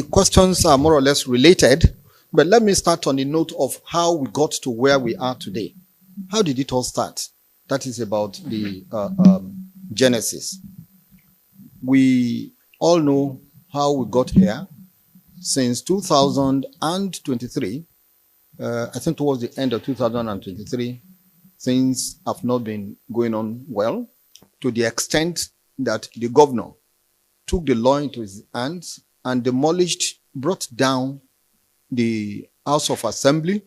questions are more or less related, but let me start on the note of how we got to where we are today. How did it all start? That is about the genesis. We all know how we got here. Since 2023, I think towards the end of 2023, things have not been going on well, to the extent that the governor took the law into his hands and demolished, brought down the House of Assembly.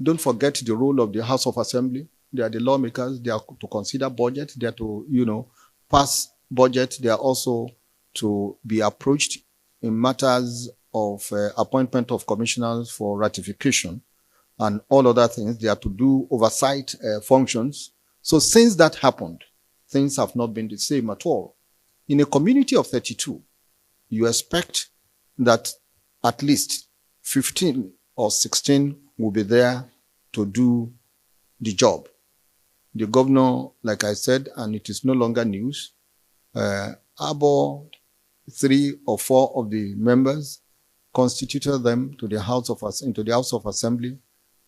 Don't forget the role of the House of Assembly. They are the lawmakers. They are to consider budget. They are to, pass budget. They are also to be approached in matters of appointment of commissioners for ratification and all other things. They are to do oversight functions. So since that happened, things have not been the same at all. In a community of 32, you expect that at least 15 or 16 will be there to do the job. The governor, like I said, and it is no longer news, about 3 or 4 of the members constituted them to the House of Assembly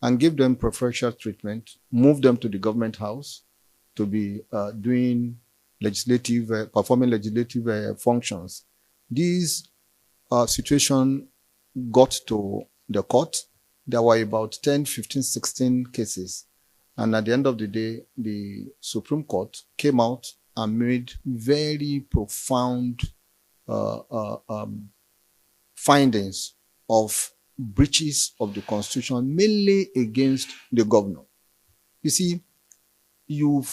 and gave them preferential treatment, moved them to the government house to be doing performing legislative functions. This situation got to the court. There were about 10, 15, 16 cases. And at the end of the day, the Supreme Court came out and made very profound findings of breaches of the Constitution, mainly against the governor. You see, you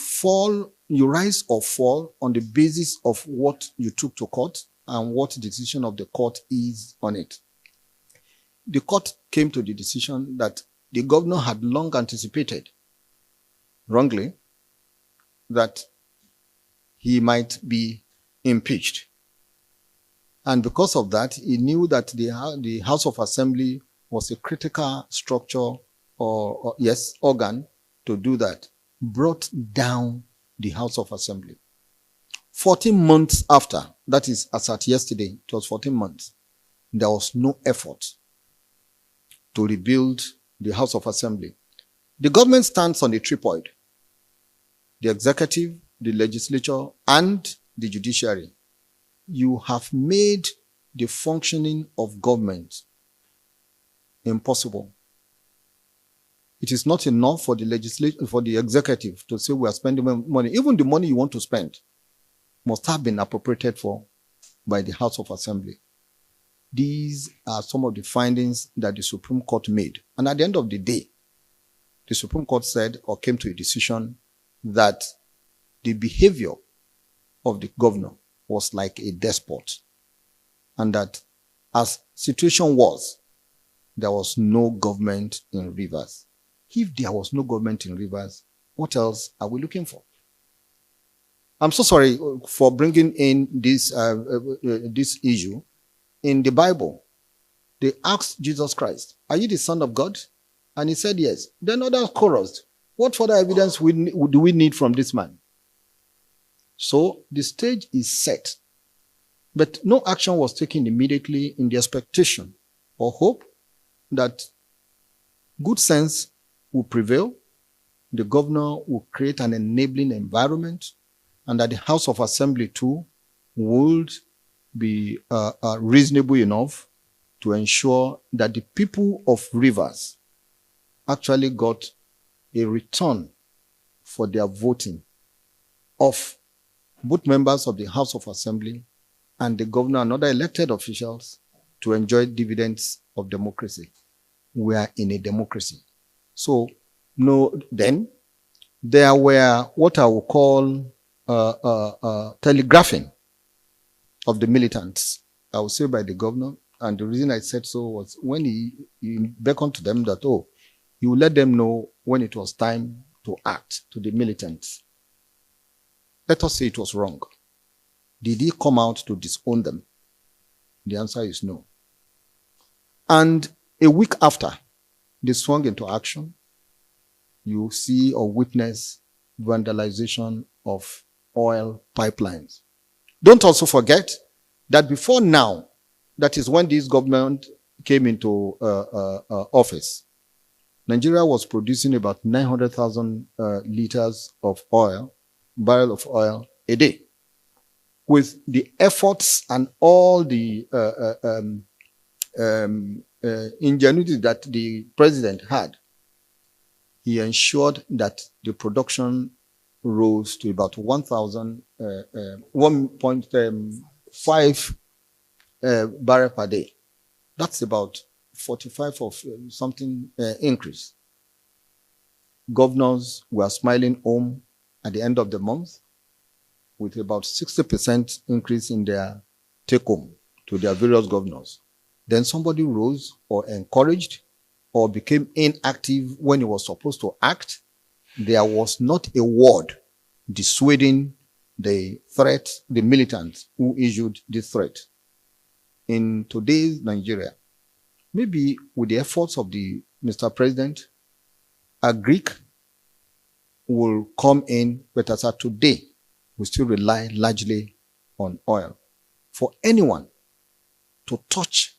rise or fall on the basis of what you took to court and what the decision of the court is on it. The court came to the decision that the governor had long anticipated, wrongly, that he might be impeached. And because of that, he knew that the House of Assembly was a critical structure organ to do that. Brought down the House of Assembly. 14 months after, that is as at yesterday, it was 14 months, there was no effort to rebuild the House of Assembly. The government stands on a tripod: the executive, the legislature, and the judiciary. You have made the functioning of government impossible. It is not enough for the executive to say we are spending money. Even the money you want to spend must have been appropriated for by the House of Assembly. These are some of the findings that the Supreme Court made. And at the end of the day, the Supreme Court said or came to a decision that the behavior of the governor was like a despot. And that as situation was, there was no government in RiVERS. If there was no government in RiVERS, what else are we looking for? I'm so sorry for bringing in this issue. In the Bible, they asked Jesus Christ, "Are you the Son of God?" And he said, "Yes." Then others chorused, "What further evidence do we need from this man?" So the stage is set. But no action was taken immediately in the expectation or hope that good sense will prevail, the governor will create an enabling environment, and that the House of Assembly too would be reasonable enough to ensure that the people of RiVERS actually got a return for their voting of both members of the House of Assembly and the governor and other elected officials to enjoy dividends of democracy. We are in a democracy. So, then there were what I would call telegraphing of the militants, I would say by the governor. And the reason I said so was when he beckoned to them that, he would let them know when it was time to act, to the militants. Let us say it was wrong. Did he come out to disown them? The answer is no. And a week after they swung into action, you see or witness vandalization of oil pipelines. Don't also forget that before now, that is when this government came into office, Nigeria was producing about 900,000 liters of oil, barrel of oil a day. With the efforts and all the ingenuity that the president had, he ensured that the production rose to about 1.5 barrel per day. That's about 45 of something increase. Governors were smiling home at the end of the month with about 60% increase in their take home to their various governors. Then somebody rose or encouraged or became inactive when he was supposed to act. There was not a word dissuading the threat, the militants who issued this threat. In today's Nigeria, maybe with the efforts of the Mr. President, a Greek will come in, but as of today, we still rely largely on oil. For anyone to touch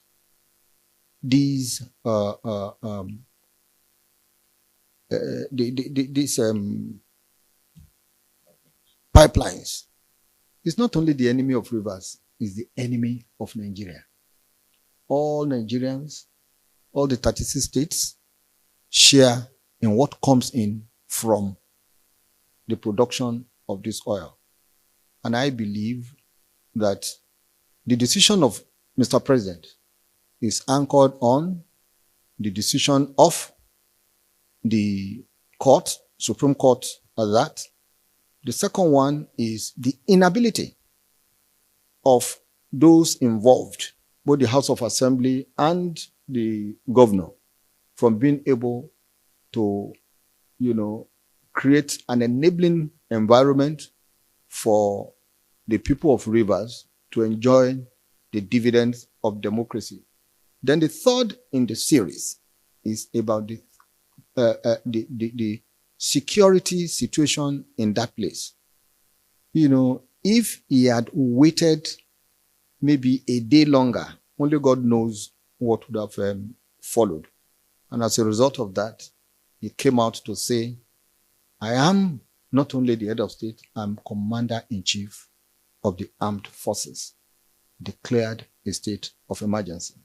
these pipelines, it's not only the enemy of rivers, it's the enemy of Nigeria. All Nigerians, all the 36 states share in what comes in from the production of this oil. And I believe that the decision of Mr. President is anchored on the decision of the court, Supreme Court, as that. The second one is the inability of those involved, both the House of Assembly and the governor, from being able to, create an enabling environment for the people of Rivers to enjoy the dividends of democracy. Then the third in the series is about the security situation in that place. If he had waited maybe a day longer, only God knows what would have followed. And as a result of that, he came out to say, I am not only the head of state, I'm commander-in-chief of the armed forces, declared a state of emergency.